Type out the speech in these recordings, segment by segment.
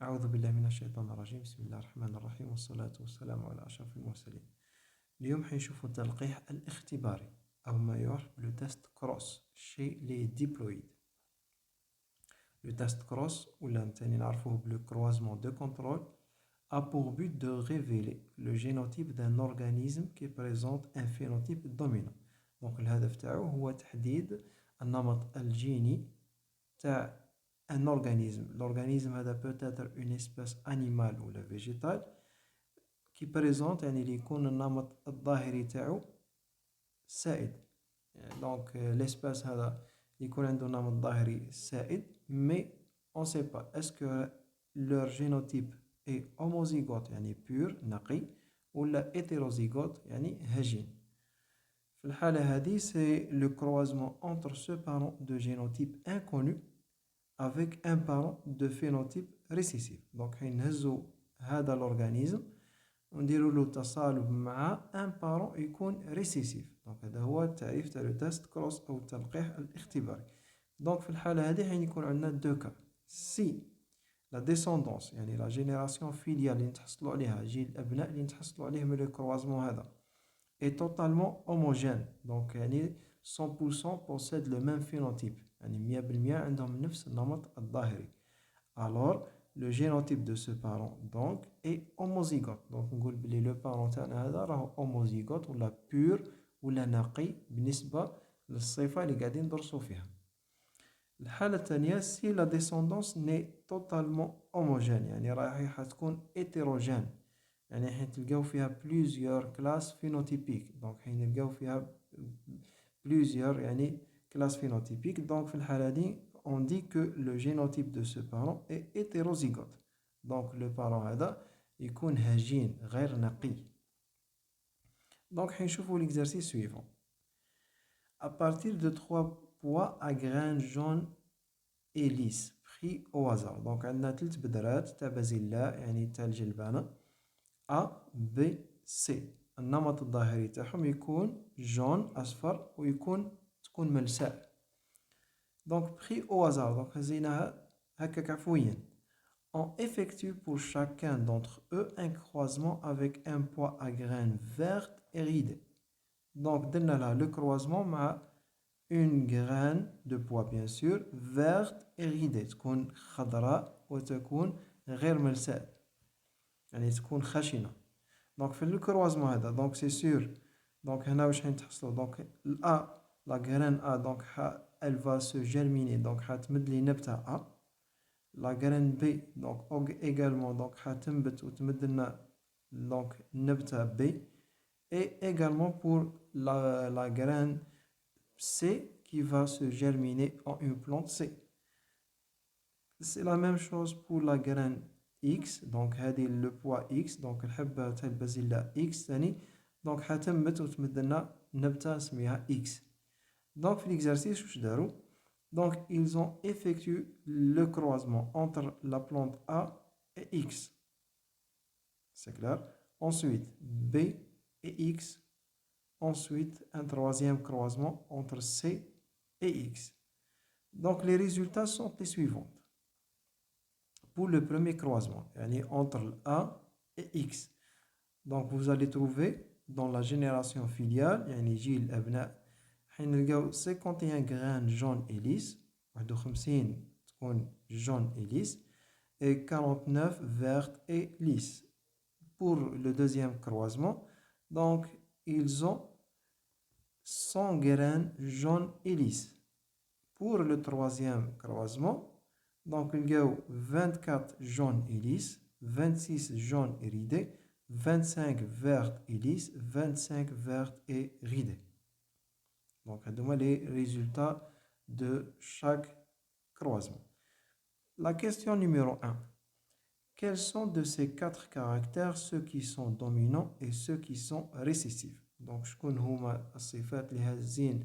أعوذ بالله من الشيطان الرجيم بسم الله الرحمن الرحيم والصلاة والسلام على أشرف المرسلين. اليوم حنشوفوا التلقيح الاختباري أو ما يعرف بلو تيست كروس chez les diploïdes. Le test cross ou l'antenne نعرفوه le croisement de contrôle a pour but de révéler le génotype d'un organisme qui présente un phénotype dominant. Donc الهدف تاعو هو تحديد النمط الجيني تاع un organisme. L'organisme peut être une espèce animale ou végétale qui présente يعني اللي يكون النمط الظاهري تاعو سائد. Donc l'espèce هذا يكون عنده نمط ظاهري سائد mais on ne sait pas est-ce que leur génotype est homozygote يعني pur نقي ولا hétérozygote يعني هجين. في الحالة هذه c'est le croisement entre ce parent de génotype inconnu avec un parent de phénotype récessif. Donc نهزو هذا l'organisme ونديروا له تصالب مع ان بارون يكون ريسيسيف. دونك هذا هو التعريف تاع لو تيست كروس او التلقيح الاختباري. دونك في الحاله هذه حين يكون عندنا دو كا سي لا ديسوندونس يعني لا جينيراسيون فيليال اللي نتحصلوا عليها جيل الابناء اللي نتحصلوا عليه من لو كروازمون هذا اي توتالمون هوموجين. دونك يعني 100% بوسيد لو ميم فينوتيب يعني 100% عندهم نفس النمط الظاهري. alors le génotype de ce parent donc est homozygote. Donc نقول بلي لو بارون تاعنا هذا راهو homozygote ولا pur ولا نقي بالنسبة للصفة اللي قاعدين ندرسو فيها. الحالة الثانية si la descendance n'est totalement homogène يعني راح تكون hétérogène يعني حين تلقاو فيها plusieurs classes phénotypiques. donc حين نلقاو فيها plusieurs يعني classes phénotypiques. donc في الحالة هذه on dit que le génotype de ce parent est hétérozygote. Donc le parent هذا يكون هجين غير نقي. Donc حنشوفوا l'exercice suivant. À partir de 3 pois à graines jaunes et lisses pris au hasard. Donc عندنا 3 بذرات تاع بازلاء يعني تاع الجلبانة A, B, C. النمط الظاهري تاعهم يكون جون أصفر ويكون تكون ملساء. Donc pris au hasard. Donc هزيناها هكاك عفويا. On effectue pour chacun d'entre eux un croisement avec un pois à graines vertes et ridées. Donc درنا لها le croisement مع une graine de pois bien sûr verte et ridée تكون خضراء وتكون غير ملساء يعني تكون خشنة. Donc في le croisement هذا donc c'est sûr donc هنا واش حنتحصلوا donc A la graine A donc elle va se germiner donc حتمد لي نبتة A. La graine B donc également donc حتنبت وتمد لنا donc نبتة B. Et également pour la graine C qui va se germiner en une plante C. C'est la même chose pour la graine X. donc هذه le poids X donc الحبة تاع البازلاء X ثاني donc حتنبت وتمد لنا نبتة نسميها X. donc في l'exercice واش داروا donc ils ont effectué le croisement entre la plante A et X. C'est clair. Ensuite B et X. Ensuite un troisième croisement entre C et X. Donc les résultats sont les suivants. Pour le premier croisement يعني entre A et X. Donc vous allez trouver dans la génération filiale يعني جيل الأبناء حين نلقاو 51 graines jaunes et lisses 51 تكون jaune et lisse et 49 vertes et lisses. Pour le deuxième croisement donc ils ont 100 graines jaunes et lisses. Pour le troisième croisement donc نلقاو 24 jaunes et lisses 26 jaunes et ridés 25 vertes et lisses 25 vertes et ridées. Donc هذوما les résultats de chaque croisement. La question numéro 1. Quels sont de ces 4 caractères ceux qui sont dominants et ceux qui sont récessifs? Donc شكون هما الصفات اللي هازين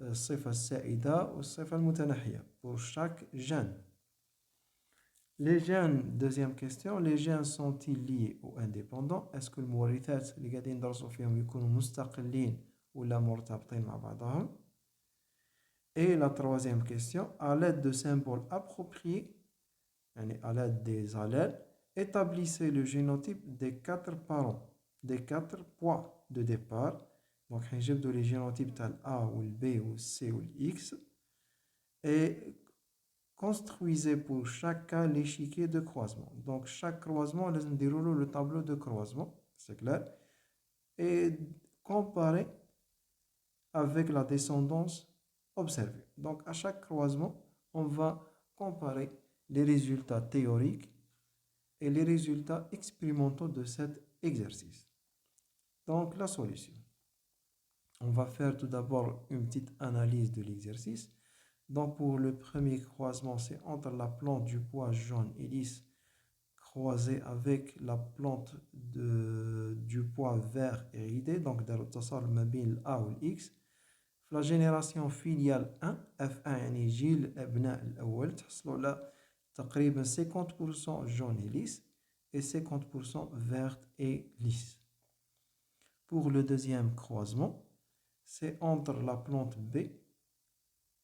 الصفة السائدة والصفة المتناحية pour chaque gène. Les gènes, deuxième question, les gènes sont-ils liés ou indépendants? Est-ce que المورثات اللي قاعدين ندرسوا فيهم يكونوا مستقلين ولا مرتبطين مع بعضهم? Et la troisième question, à l'aide de symboles appropriés, à l'aide des allèles, établissez le génotype des 4 parents, des 4 poids de départ. Donc, on les génotypes tel A ou le B ou le C ou le X et construisez pour chaque cas l'échiquier de croisement. Donc, chaque croisement, on déroule le tableau de croisement, c'est clair, et comparez avec la descendance observée. Donc, à chaque croisement, on va comparer les résultats théoriques et les résultats expérimentaux de cet exercice. Donc, la solution. On va faire tout d'abord une petite analyse de l'exercice. Donc, pour le premier croisement, c'est entre la plante du pois jaune et lisse croisée avec la plante du pois vert et ridé. Donc, داروا اتصال ما بين ال A ou le X. في la génération filiale 1 F1 يعني جيل الأبناء الأول تحصلوا على تقريبا 50% jaune et lisse et 50% verte et lisse. Pour le deuxième croisement, c'est entre la plante B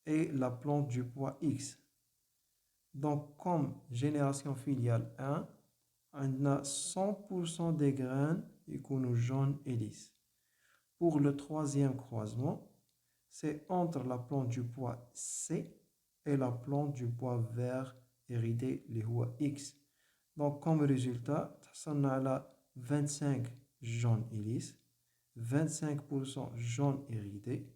et la plante du pois X. Donc, comme génération filiale 1, on a 100% des graines qui jaune et lisse. Pour le troisième croisement, c'est entre la plante du pois C et la plante du pois vert iridé, les X. Donc, comme résultat, on a 25 jaune et lisse, 25% jaune iridé,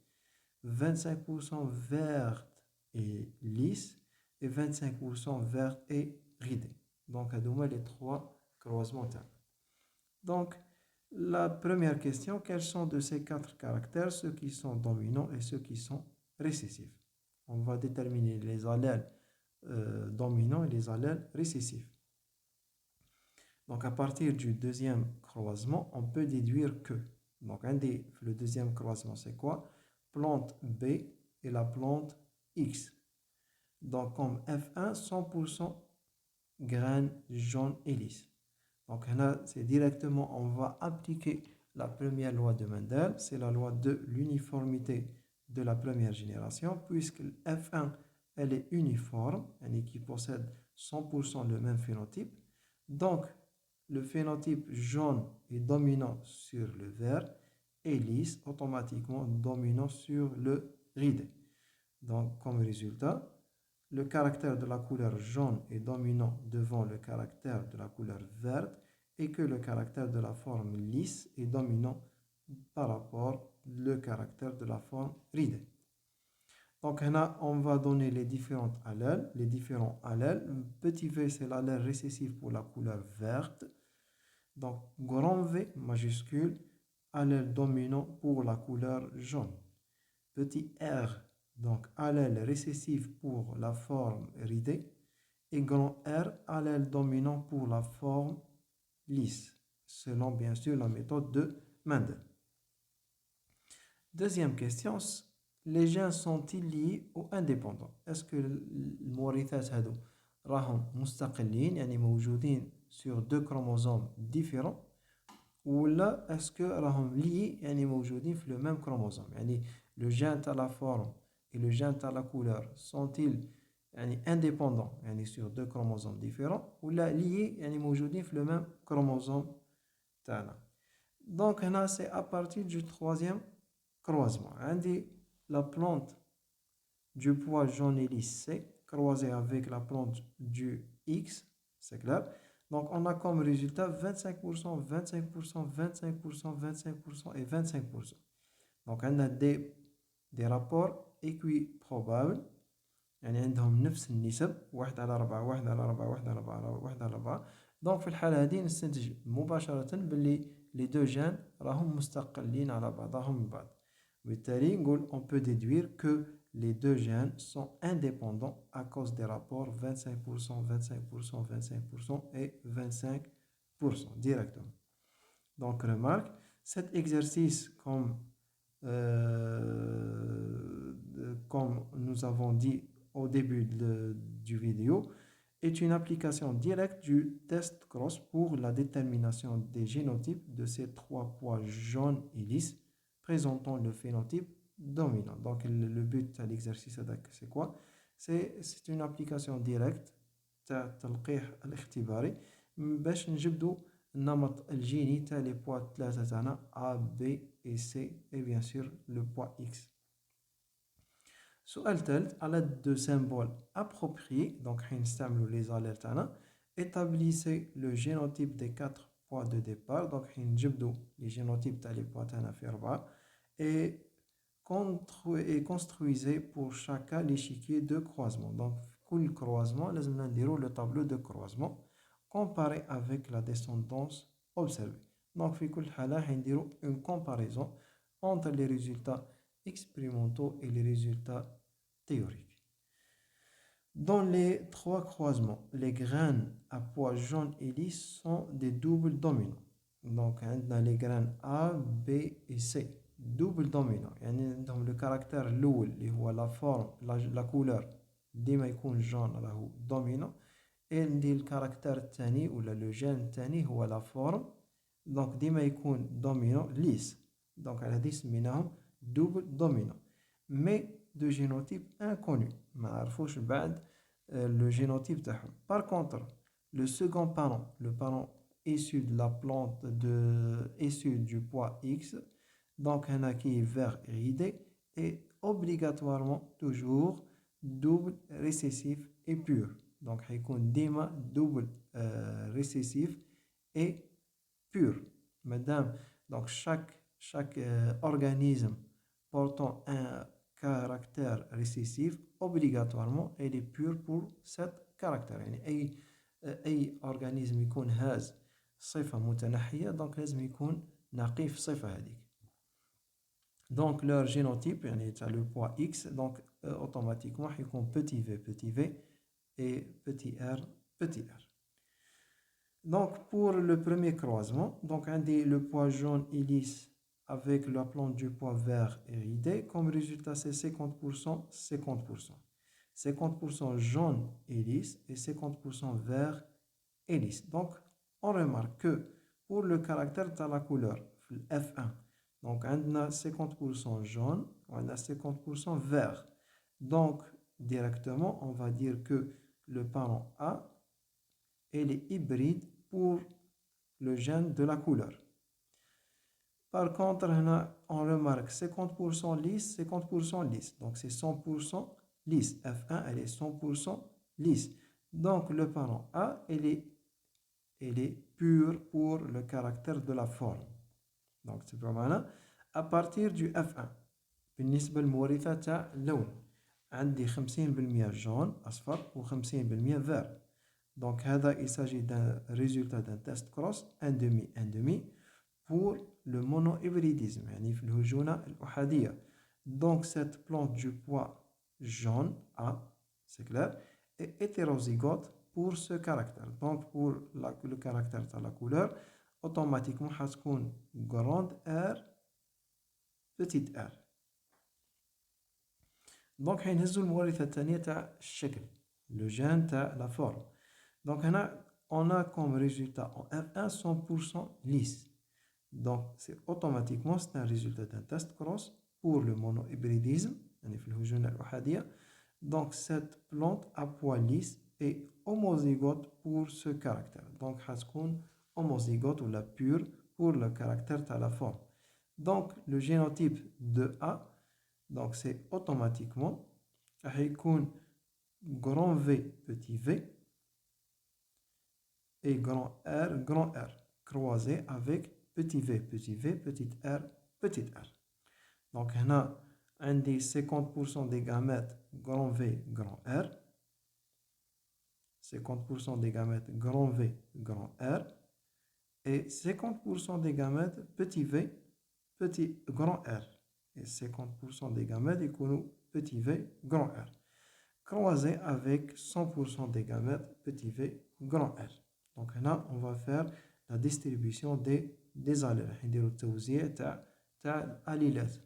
25% verte et lisse et 25% verte et ridée. Donc, à les trois croisements. Donc, la première question, quels sont de ces 4 caractères ceux qui sont dominants et ceux qui sont récessifs? On va déterminer les allèles dominants et les allèles récessifs. Donc, à partir du deuxième croisement, on peut déduire que, donc le deuxième croisement, c'est quoi? Plante B et la plante X. Donc, comme F1, 100% graines jaunes et lisses. Donc là, c'est directement, on va appliquer la première loi de Mendel, c'est la loi de l'uniformité de la première génération, puisque F1, elle est uniforme, qui possède 100% le même phénotype. Donc, le phénotype jaune est dominant sur le vert et lisse, automatiquement dominant sur le ridé. Donc, comme résultat, le caractère de la couleur jaune est dominant devant le caractère de la couleur verte et que le caractère de la forme lisse est dominant par rapport au caractère de la forme ridée. Donc là, on va donner les différents allèles. Petit v, c'est l'allèle récessif pour la couleur verte. Donc grand V majuscule, allèle dominant pour la couleur jaune. Petit r, donc allèle récessif pour la forme ridée, et grand R, allèle dominant pour la forme lisse, selon bien sûr la méthode de Mendel. Deuxième question, les gènes sont-ils liés ou indépendants? Est-ce que المورثات هادو راهم مستقلين يعني موجودين sur deux chromosomes différents ou là est-ce que راهم liés يعني موجودين في le même chromosome يعني le gène à la forme et le gène à la couleur sont-ils يعني indépendants يعني sur deux chromosomes différents ou là liés يعني موجودين في le même chromosome تاعنا. Donc هنا c'est à partir du troisième croisement. عندي la plante du pois jaune et lisse C croisée avec la plante du X, c'est clair. Donc on a comme résultat 25%, 25%, 25%, 25% et 25%. Donc on a des rapports équiprobables. يعني عندهم نفس النسب 1 على 4 1 على 4 1 على 4 1 على 4. دونك في الحالة هذه نستنتج مباشرة باللي les deux gènes راهم مستقلين على بعضهم من بعض. وبالتالي نقول on peut déduire que les deux gènes sont indépendants à cause des rapports 25%, 25%, 25% et 25% directement. Donc remarque, cet exercice comme nous avons dit au début du vidéo, est une application directe du test cross pour la détermination des génotypes de ces 3 pois jaunes et lisses présentant le phénotype dominant. Donc le but de l'exercice c'est quoi? C'est une application directe تاع التلقيح الاختباري باش نجبدو النمط الجيني تاع لي بوا 3 تاعنا A B et C et bien sûr le poids X. سؤال ثالث à l'aide de symboles appropriés donc حين نستعملوا les allèles تاعنا établissez le génotype des 4 poids de départ donc حين نجبدو les génotypes تاع les poids تاعنا في 4 et construisez pour chacun l'échiquier de croisement. Donc, كل croisement, لازمنا نديرو le tableau de croisement comparé avec la descendance observée. Donc, في كل حالة حنديرو une comparaison entre les résultats expérimentaux et les résultats théoriques. Dans les 3 croisements, les graines à poids jaune et lisse sont des doubles dominants. Donc, on a les graines A, B et C. Double dominant. Donc, le caractère l'oul, la forme, la couleur, ديما يكون jaune راهو dominant. Et le caractère tani ou le gène tani هو la forme. Donc, ديما يكون dominant lisse. Donc, هذه سميناهم double dominant. Mais de génotype inconnu. ما عرفوش بعد le génotype تاعهم. Par contre, le second parent, le parent issu de la plante issu du poids X, donc un qui est vert iridé, est obligatoirement toujours double récessif et pur. Donc il y a ديما double récessif et pur. Madame, donc chaque organisme portant un caractère récessif, obligatoirement, elle est pure pour cet caractère. يعني أي organisme يكون هاز صفة متنحية donc لازم يكون نقي في الصفة هذيك. Donc leur génotype يعني تاع le poids X donc automatiquement يكون petit v et petit r. Donc pour le premier croisement, donc on dit le poids jaune et lisse avec la plante du poids vert iridé, comme résultat c'est 50%, 50%. 50% jaune et lisse et 50% vert et lisse. Donc on remarque que pour le caractère de la couleur, F1, donc on a 50% jaune, on a 50% vert. Donc directement on va dire que le parent A est hybride pour le gène de la couleur. Par contre, on remarque 50% lisse, 50% lisse. Donc c'est 100% lisse. F1, elle est 100% lisse. Donc le parent A, elle est pure pour le caractère de la forme. Donc c'est vraiment à partir du F1. بالنسبة للمورثة تاع اللون عندي 50% jaune أصفر و 50% vert. Donc il s'agit d'un résultat d'un test cross 1,5 pour le monohybridisme يعني في الهجونة الأحادية. Donc cette plante du poids jaune A, c'est clair, est hétérozygote pour ce caractère. Donc pour le caractère de la couleur, automatiquement حتكون grande R, petite r. Donc حينهزو المورثة الثانية تاع الشكل, le gène تاع la forme. Donc on a comme résultat en F1 100% lisse. Donc c'est automatiquement c'est un résultat d'un test cross pour le monohybridisme. Donc cette plante à poids lisse est homozygote pour ce caractère. Donc حتكون homozygote ou la pure pour le caractère de la forme. Donc le génotype de A, donc c'est automatiquement هيكون grand V petit v et grand R croisé avec petit v, petite r, petite r. Donc, on a 50% des gamètes grand V, grand R. 50% des gamètes grand V, grand R. Et 50% des gamètes petit v, petit grand R. Et 50% des gamètes petit v, grand R. Croisé avec 100% des gamètes petit v, grand R. Donc là, on va faire la distribution des allèles. نديرو التوزيع تاع الاليلات.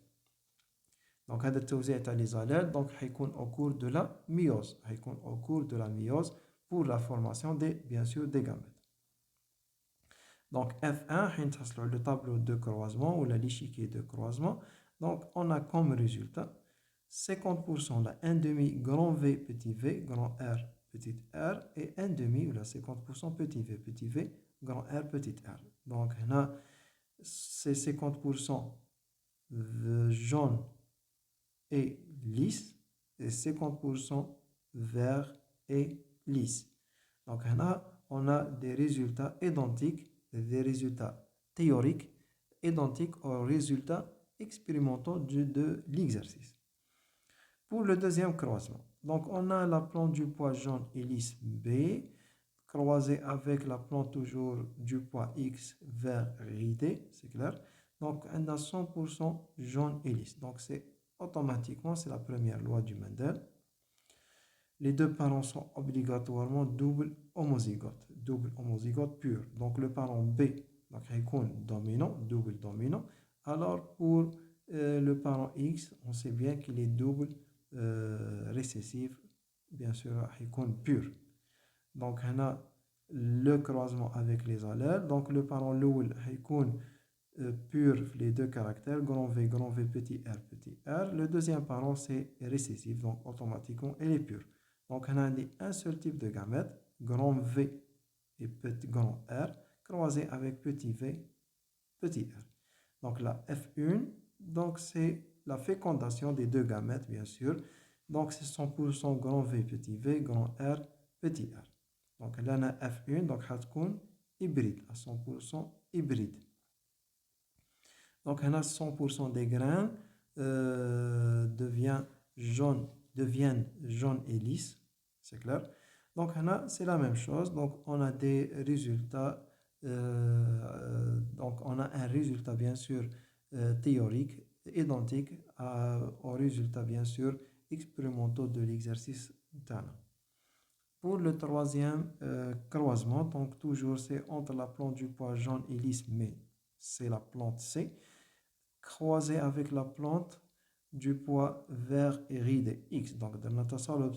Donc هذا التوزيع تاع les allèles donc حيكون au cours de la méiose. حيكون au cours de la méiose pour la formation bien sûr des gamètes. Donc F1 حين تحصلوا le tableau de croisement ou l'échiquier de croisement. Donc on a comme résultat 50% la 1,5 grand V petit v, grand R petit r, et 1 demi, ou la 50% petit v, grand R, petit r. Donc, là, c'est 50% jaune et lisse, et 50% vert et lisse. Donc, là, on a des résultats identiques, des résultats théoriques identiques aux résultats expérimentaux de l'exercice. Pour le deuxième croisement, donc on a la plante du poids jaune et lisse B, croisée avec la plante toujours du poids X vert ridé, c'est clair. Donc on a 100% jaune et lisse. Donc c'est automatiquement, c'est la première loi du Mendel. Les deux parents sont obligatoirement double homozygote pur. Donc le parent B, donc dominant, double dominant. Alors pour le parent X, on sait bien qu'il est double récessif, bien sûr, pur. Donc on a le croisement avec les allèles. Donc le parent l'oul pur les deux caractères, grand V, petit r. Le deuxième parent c'est récessif, donc automatiquement elle est pure. Donc on a un seul type de gamète, grand V et grand R, croisé avec petit v, petit r. Donc la F1, donc c'est la fécondation des deux gamètes, bien sûr. Donc c'est 100% grand V, petit v, grand R, petit r. Donc là on a F1, donc هتكون hybride, à 100% hybride. Donc on a 100% des grains deviennent jaune et lisse, c'est clair. Donc c'est la même chose. Donc on a des résultats, donc on a un résultat bien sûr théorique identique aux résultats bien sûr expérimentaux de l'exercice d'Anna. Pour le troisième croisement, donc toujours c'est entre la plante du poids jaune et lisse, mais c'est la plante C, croisée avec la plante du poids vert et ridé X. Donc dans notre salle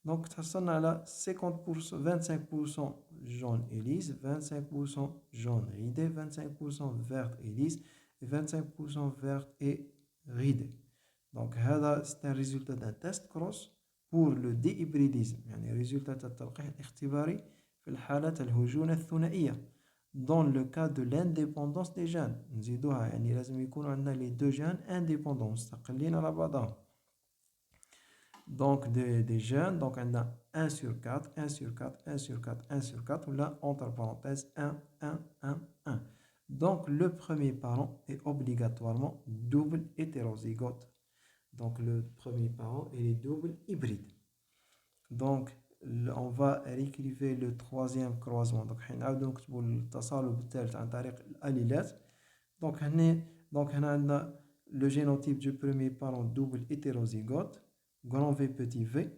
donc ça a 50%, 25% jaune et lisse, 25% jaune ridé, 25% vert et lisse, et 25% vert et ridé. Donc c'est un résultat d'un test cross pour le déhybridisme. يعني résultat التلقيح الاختباري في الحالة الهجونة الثنائية. Dans le cas de l'indépendance des gènes, نزيدوها يعني لازم يكونوا عندنا les deux gènes indépendants مستقلين على بعضهم. Donc des gènes, donc on a 1 sur 4, 1 sur 4, 1 sur 4, 1 sur 4, ou là entre parenthèses 1, 1, 1, 1. Donc le premier parent est obligatoirement double hétérozygote. Donc le premier parent est double hybride. Donc on va réécrire le troisième croisement. Donc حنعاودو نكتبو التصالب الثالث عن طريق الاليلات. Donc on a le génotype du premier parent double hétérozygote, grand V petit v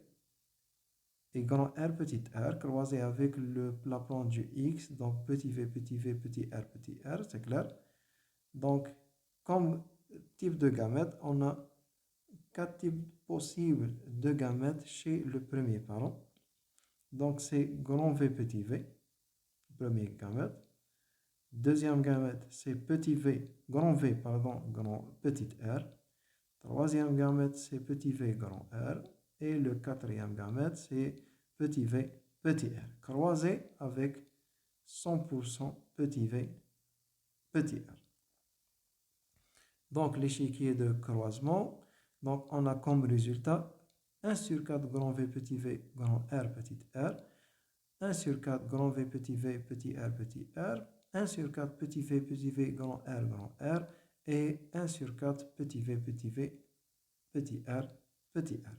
et grand R petit r, croisé avec la plante du X, donc petit v petit r, c'est clair. Donc comme type de gamète, on a 4 types possibles de gamètes chez le premier parent. Donc c'est grand V petit v, premier gamète. Deuxième gamète, c'est petit v, grand V, pardon, grand petit r. Troisième gamète, c'est petit v, grand R. Et le quatrième gamète, c'est petit v, petit r, croisé avec 100% petit v, petit r. Donc l'échiquier de croisement, donc on a comme résultat 1 sur 4 grand V petit v, grand R petit r, 1 sur 4 grand V petit v, petit r, 1 sur 4 petit v, grand R, et 1 sur 4 petit v, petit r, petit r.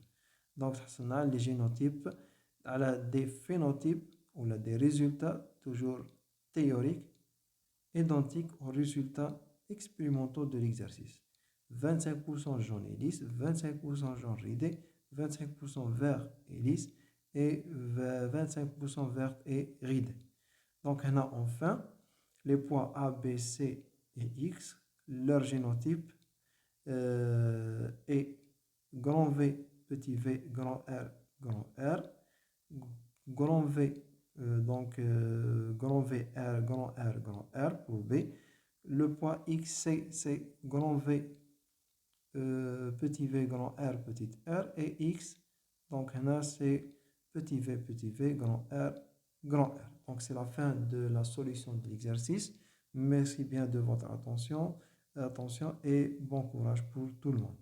Donc on a les génotypes, des phénotypes ou des résultats toujours théoriques identiques aux résultats expérimentaux de l'exercice. 25% jaune et lisse, 25% jaune ridé, 25% vert et lisse et 25% vert et ridé. Donc on a enfin les poids A, B, C et X, leur génotype est grand V, petit v, grand R, grand V, grand V, grand R pour B. Le poids X, c'est grand V, petit v, grand R, petit r, et X, donc là c'est petit v, grand R. Donc, c'est la fin de la solution de l'exercice. Merci bien de votre attention et bon courage pour tout le monde.